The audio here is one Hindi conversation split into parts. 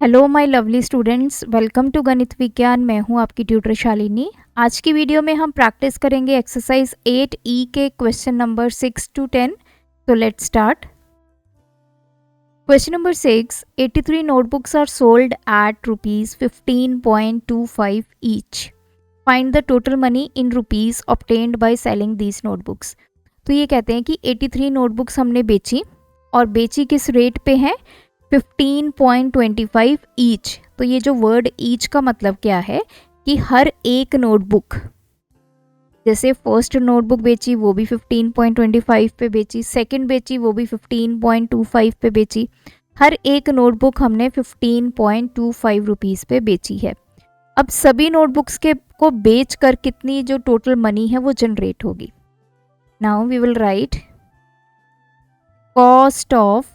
Hello my lovely students, welcome to Ganit Vigyan. मैं हूं आपकी ट्यूटर शालिनी। आज की वीडियो में हम प्रैक्टिस करेंगे एक्सरसाइज 8E के क्वेश्चन नंबर 6 to 10। तो let's start. Question number 6, 83 notebooks are sold at rupees 15.25 each. Find the total money in rupees obtained by selling these notebooks. तो ये कहते हैं कि 83 नोटबुक्स हमने बेची और बेची किस रेट पे है, 15.25 ईच। तो ये जो वर्ड ईच का मतलब क्या है कि हर एक नोटबुक, जैसे फर्स्ट नोटबुक बेची वो भी 15.25 पे बेची, सेकंड बेची वो भी 15.25 पे बेची, हर एक नोटबुक हमने 15.25 रुपीज़ पे बेची है। अब सभी नोटबुक्स के को बेच कर कितनी जो टोटल मनी है वो जनरेट होगी। Now we will write cost of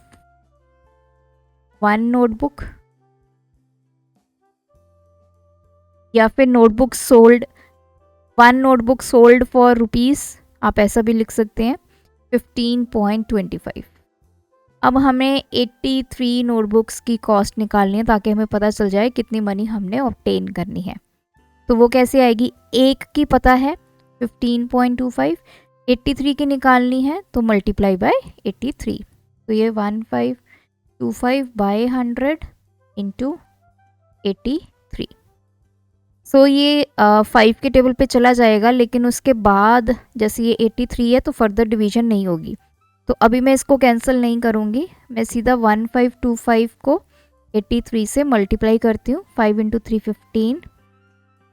one notebook या फिर notebook sold, one notebook sold for rupees, आप ऐसा भी लिख सकते हैं 15.25। अब हमें 83 नोटबुक्स की कॉस्ट निकालनी है ताकि हमें पता चल जाए कितनी मनी हमने ऑब्टेन करनी है। तो वो कैसे आएगी, एक की पता है 15.25, 83 की निकालनी है तो मल्टीप्लाई बाय 83। तो ये 1525 बाय 100 इंटू 83। सो ये 5 के टेबल पे चला जाएगा, लेकिन उसके बाद जैसे ये 83 है तो फर्दर डिवीजन नहीं होगी। तो अभी मैं इसको कैंसिल नहीं करूँगी, मैं सीधा 1525 को 83 से मल्टीप्लाई करती हूँ। 5 इंटू 3 15,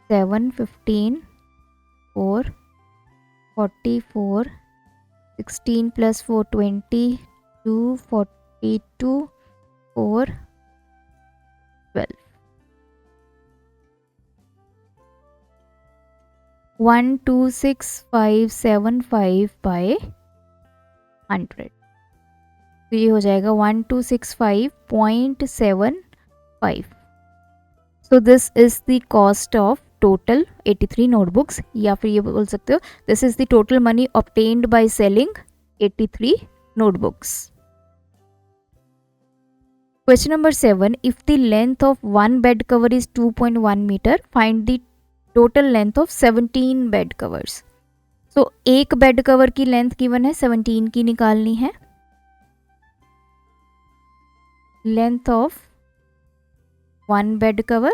7 15, 4 44, 16 प्लस 4 22, 42, 4 12, 126,575 बाय 100। तो ये हो जाएगा 1265.75। So this is the cost of total 83 notebooks, या फिर ये बोल सकते हो this is the total money obtained by selling 83 notebooks. Question number 7, if the length of one bed cover is 2.1 meter, find the total length of 17 bed covers. So एक बेड कवर की लेंथ गिवन है 17 की निकालनी है। Length of one bed cover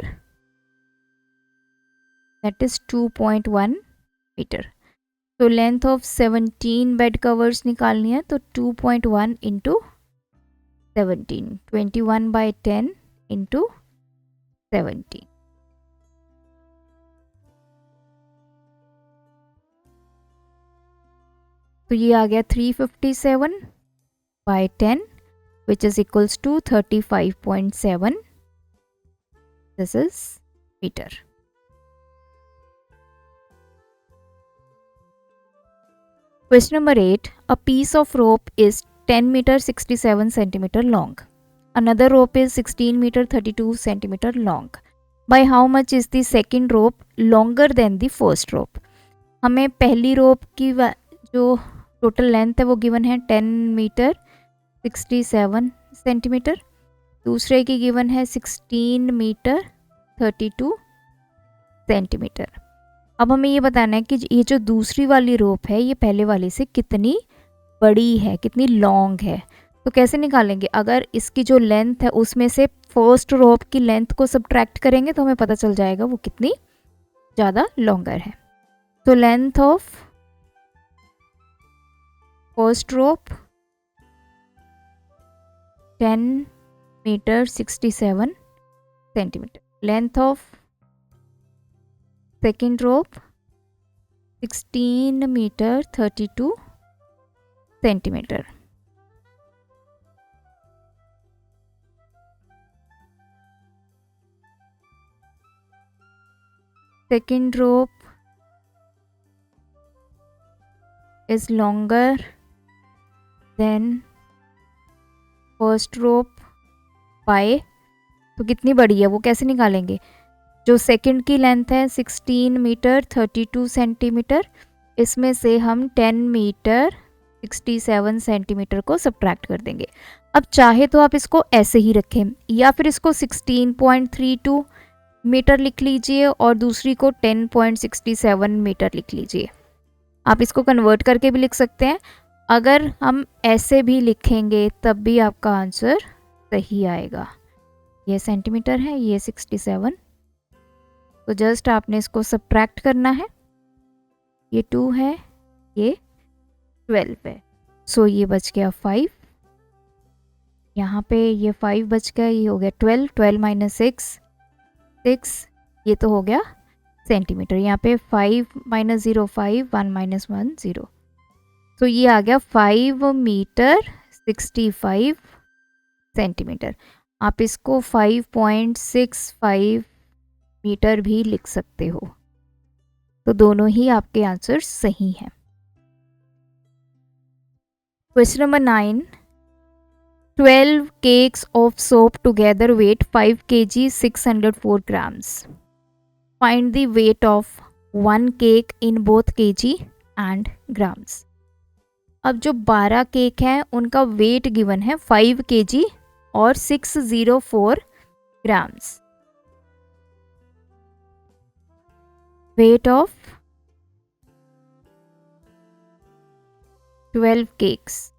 that is 2.1 metre. तो लेंथ ऑफ 17 बेड कवर्स निकालनी है तो 2.1 इंटू 17, 21 by 10 इंटू 17। तो ये आ गया 357 by 10 which is equals to 35.7. This is meter. Question number 8, a piece of rope is 10 meter 67 centimeter long. Another rope is 16 meter 32 centimeter long. By how much is the second rope longer than the first rope? हमें पहली रोप की जो टोटल लेंथ है वो गिवन है 10 मीटर 67 सेंटीमीटर, दूसरे की गिवन है 16 मीटर 32 सेंटीमीटर। अब हमें ये बताना है कि ये जो दूसरी वाली रोप है ये पहले वाली से कितनी बड़ी है, कितनी लॉन्ग है। तो कैसे निकालेंगे, अगर इसकी जो लेंथ है उसमें से फर्स्ट रोप की लेंथ को सब्ट्रैक्ट करेंगे तो हमें पता चल जाएगा वो कितनी ज़्यादा लॉन्गर है। तो length of first rope 10 metre 67 centimetre, length of second rope 16 metre 32 centimetre. Second rope is longer than first rope by, तो कितनी बड़ी है वो कैसे निकालेंगे, जो सेकंड की लेंथ है 16 मीटर 32 सेंटीमीटर, इसमें से हम 10 मीटर 67 सेंटीमीटर को सब्ट्रैक्ट कर देंगे। अब चाहे तो आप इसको ऐसे ही रखें या फिर इसको 16.32 मीटर लिख लीजिए और दूसरी को 10.67 मीटर लिख लीजिए। आप इसको कन्वर्ट करके भी लिख सकते हैं। अगर हम ऐसे भी लिखेंगे तब भी आपका आंसर सही आएगा। ये सेंटीमीटर है, ये 67, तो जस्ट आपने इसको सब्ट्रैक्ट करना है। ये 2 है, ये 12 है, सो ये बच गया 5। यहाँ पे ये 5 बच गया, ये हो गया 12, 12 माइनस 6, 6, ये तो हो गया सेंटीमीटर। यहाँ पे 5 माइनस 0 5, 1 माइनस 1 0, तो ये आ गया 5 मीटर 65 सेंटीमीटर। आप इसको 5.65 मीटर भी लिख सकते हो। तो दोनों ही आपके आंसर सही हैं। Question number 9, 12 cakes of soap together weight 5 kg 604 grams. Find the weight of one cake in both kg and grams. अब जो 12 केक हैं उनका वेट गिवन है 5 kg और 604 ग्राम्स। Weight of 12 cakes.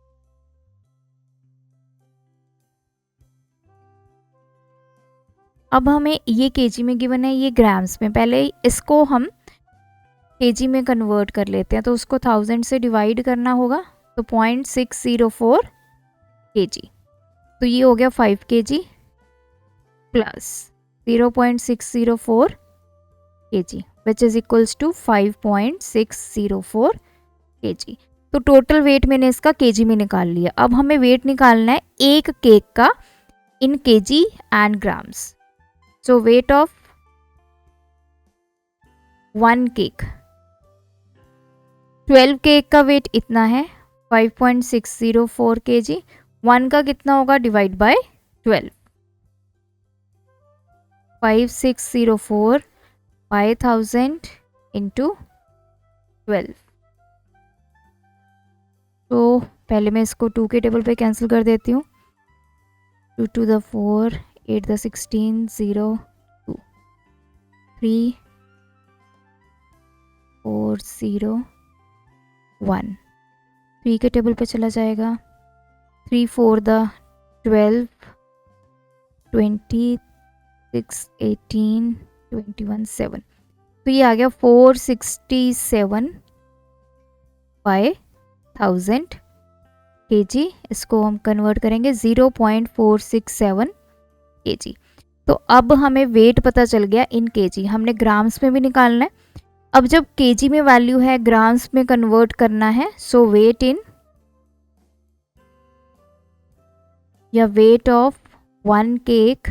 अब हमें ये केजी में गिवन है, ये ग्राम्स में। पहले इसको हम केजी में कन्वर्ट कर लेते हैं, तो उसको 1000 से डिवाइड करना होगा, तो 0.604 केजी। तो ये हो गया 5 KG plus 0.604 KG which is equals to 5.604 KG. तो टोटल वेट मैंने इसका केजी में निकाल लिया। अब हमें वेट निकालना है एक केक का in KG and grams. So weight of one cake, 12 cake का वेट इतना है 5.604 केजी। 1 का कितना होगा, डिवाइड बाय 12, 5604 बाय 1000 इंटू 12। तो पहले मैं इसको 2 के टेबल पे कैंसिल कर देती हूँ। 2 to the 4, 8 the 16, 0, 2, 3, 4, 0, 1, 3 के टेबल पे चला जाएगा। 3 4 the 12, 26, 18, 21, 7, तो ये आ गया 467 बाय 1000 केजी। इसको हम कन्वर्ट करेंगे 0.467 केजी। तो अब हमें वेट पता चल गया इन केजी। हमने ग्राम्स में भी निकालना है। अब जब केजी में वैल्यू है, ग्राम्स में कन्वर्ट करना है, सो वेट इन या wait of one cake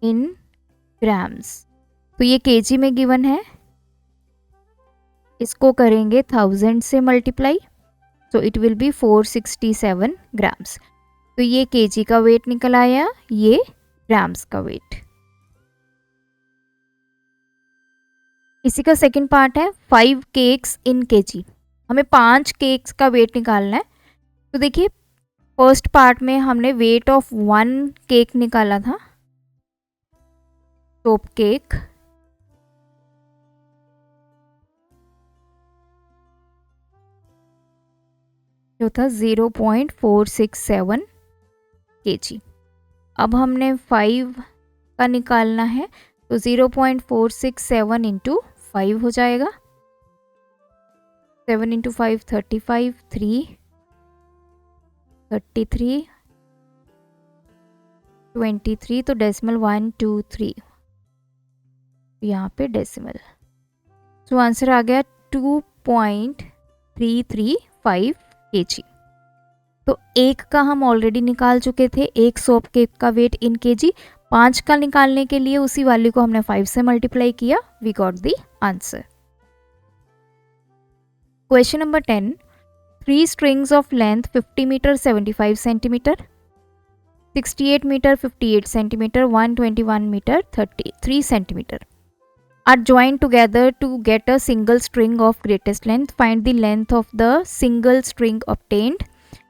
in grams. तो ये केजी में गिवन है, इसको करेंगे 1000 से multiply, so it will be 467 grams. तो ये केजी का वेट निकल आया, ये ग्राम्स का वेट। इसी का सेकंड पार्ट है 5 केक्स इन केजी। हमें 5 केक्स का वेट निकालना है। तो देखिए फर्स्ट पार्ट में हमने वेट ऑफ 1 केक निकाला था, सोप केक, जो था 0.467 केजी। अब हमने 5 का निकालना है, तो 0.467 इंटू 5 हो जाएगा। 7 इंटू 5 35, 3 33, 23, तो डेसिमल 1 2 3, यहाँ पे डेसिमल। तो आंसर आ गया 2.335 केजी। तो एक का हम ऑलरेडी निकाल चुके थे, एक सोप केक का वेट इन केजी। 5 का निकालने के लिए उसी वैल्यू को हमने 5 से मल्टीप्लाई किया, we got the answer. Question number 10, 3 strings of length 50 meter 75 centimeter, 68 meter 58 centimeter, 121 meter 33 centimeter are joined together to get a single string of greatest length. Find the length of the single string obtained.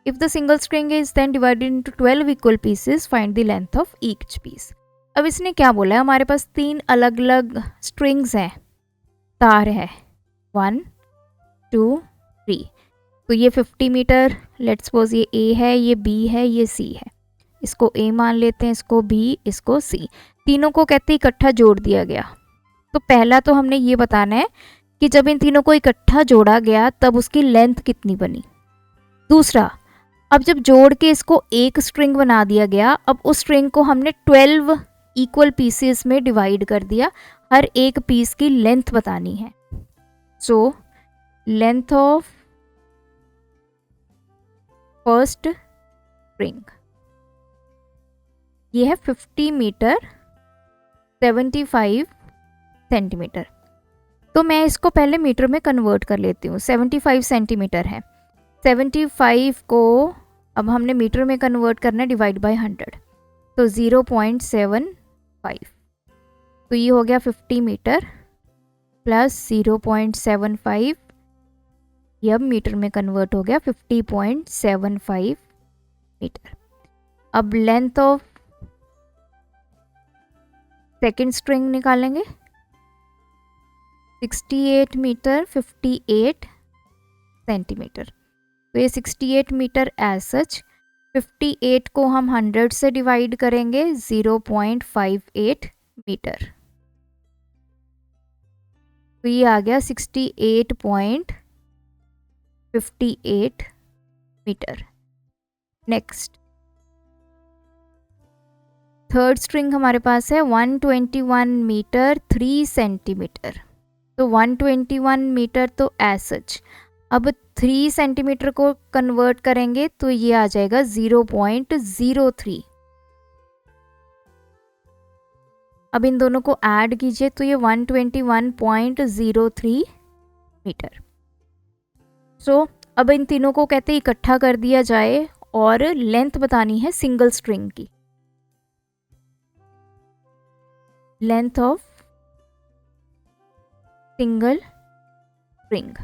If the single string is then divided into 12 equal pieces, find the length of each piece. अब इसने क्या बोला है, हमारे पास 3 अलग अलग स्ट्रिंग्स हैं, तार है 1 2 3। तो ये 50 मीटर, लेट्स सपोज ये A है, ये B है, ये C है। इसको A मान लेते हैं, इसको B, इसको C। तीनों को कहते हैं इकट्ठा जोड़ दिया गया। तो पहला तो हमने ये बताना है कि जब इन तीनों को इकट्ठा जोड़ा गया तब उसकी लेंथ कितनी बनी। दूसरा, अब जब जोड़ के इसको एक स्ट्रिंग बना दिया गया, अब उस स्ट्रिंग को हमने 12 इक्वल पीसेस में डिवाइड कर दिया, हर एक पीस की लेंथ बतानी है। So length of first string ये है 50 मीटर 75 सेंटीमीटर। तो मैं इसको पहले मीटर में कन्वर्ट कर लेती हूँ। 75 सेंटीमीटर है, 75 को अब हमने मीटर में कन्वर्ट करना है, डिवाइड बाय 100, तो 0.75। तो ये हो गया 50 मीटर प्लस 0.75, ये अब मीटर में कन्वर्ट हो गया 50.75 मीटर। अब लेंथ ऑफ सेकेंड स्ट्रिंग निकालेंगे, 68 मीटर 58 सेंटीमीटर। तो ये 68 मीटर एज सच, 58 को हम 100 से डिवाइड करेंगे, 0.58 मीटर। तो ये आ गया 68.58 मीटर। नेक्स्ट थर्ड स्ट्रिंग हमारे पास है 121 मीटर 3 सेंटीमीटर। तो 121 मीटर तो एज सच, अब 3 सेंटीमीटर को कन्वर्ट करेंगे तो ये आ जाएगा 0.03। अब इन दोनों को ऐड कीजिए तो ये 121.03 मीटर। सो अब इन तीनों को कहते हैं इकट्ठा कर दिया जाए और लेंथ बतानी है सिंगल स्ट्रिंग की। लेंथ ऑफ सिंगल स्ट्रिंग,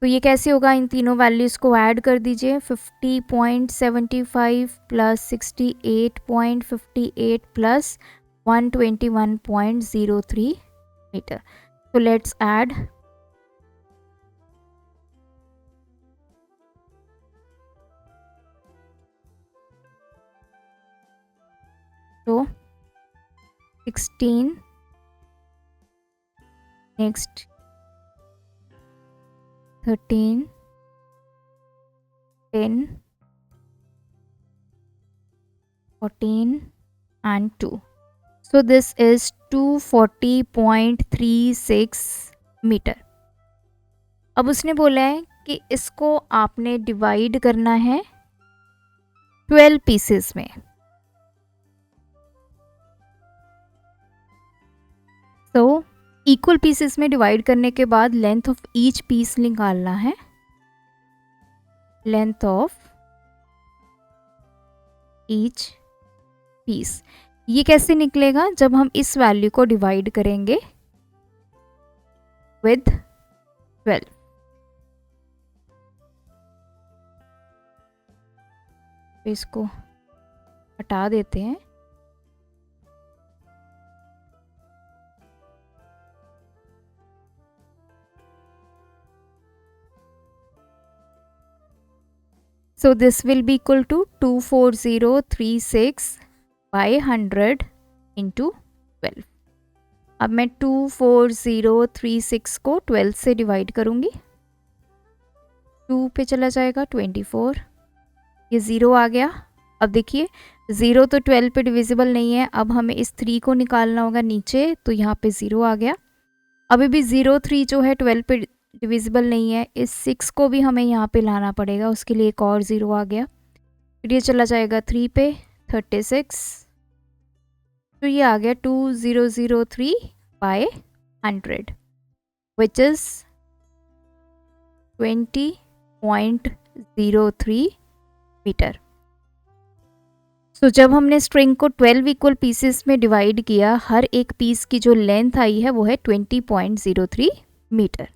तो ये कैसे होगा, इन तीनों वैल्यूज को ऐड कर दीजिए, 50.75 प्लस 68.58 प्लस 121.03 मीटर। तो लेट्स ऐड, तो 16, next 13, 10, 14 and 2. So this is 240.36 metre. अब उसने बोला है कि इसको आपने डिवाइड करना है 12 पीसेस में। तो इक्वल पीसेस में डिवाइड करने के बाद लेंथ ऑफ ईच पीस निकालना है। लेंथ ऑफ ईच पीस ये कैसे निकलेगा, जब हम इस वैल्यू को डिवाइड करेंगे विद 12। इसको हटा देते हैं। So this will be equal to 24036 by 100 into 12। अब मैं 24036 को 12 से डिवाइड करूँगी, 2 पे चला जाएगा 24, ये 0 आ गया। अब देखिए 0 तो 12 पे डिविजिबल नहीं है, अब हमें इस 3 को निकालना होगा नीचे, तो यहाँ पे 0 आ गया। अभी भी 03 जो है 12 पे डिविजिबल नहीं है, इस 6 को भी हमें यहाँ पे लाना पड़ेगा, उसके लिए एक और 0 आ गया। फिर ये चला जाएगा 3 पे 36, तो ये आ गया 2003 बाय 100 विच इज़ 20.03 मीटर। तो जब हमने स्ट्रिंग को 12 इक्वल पीसेस में डिवाइड किया, हर एक पीस की जो लेंथ आई है वो है 20.03 मीटर।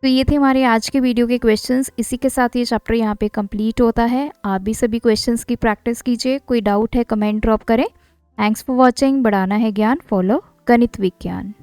तो ये थे हमारे आज के वीडियो के क्वेश्चंस। इसी के साथ ये चैप्टर यहाँ पे कंप्लीट होता है। आप भी सभी क्वेश्चंस की प्रैक्टिस कीजिए। कोई डाउट है कमेंट ड्रॉप करें। Thanks for watching. बढ़ाना है ज्ञान, फॉलो गणित विज्ञान।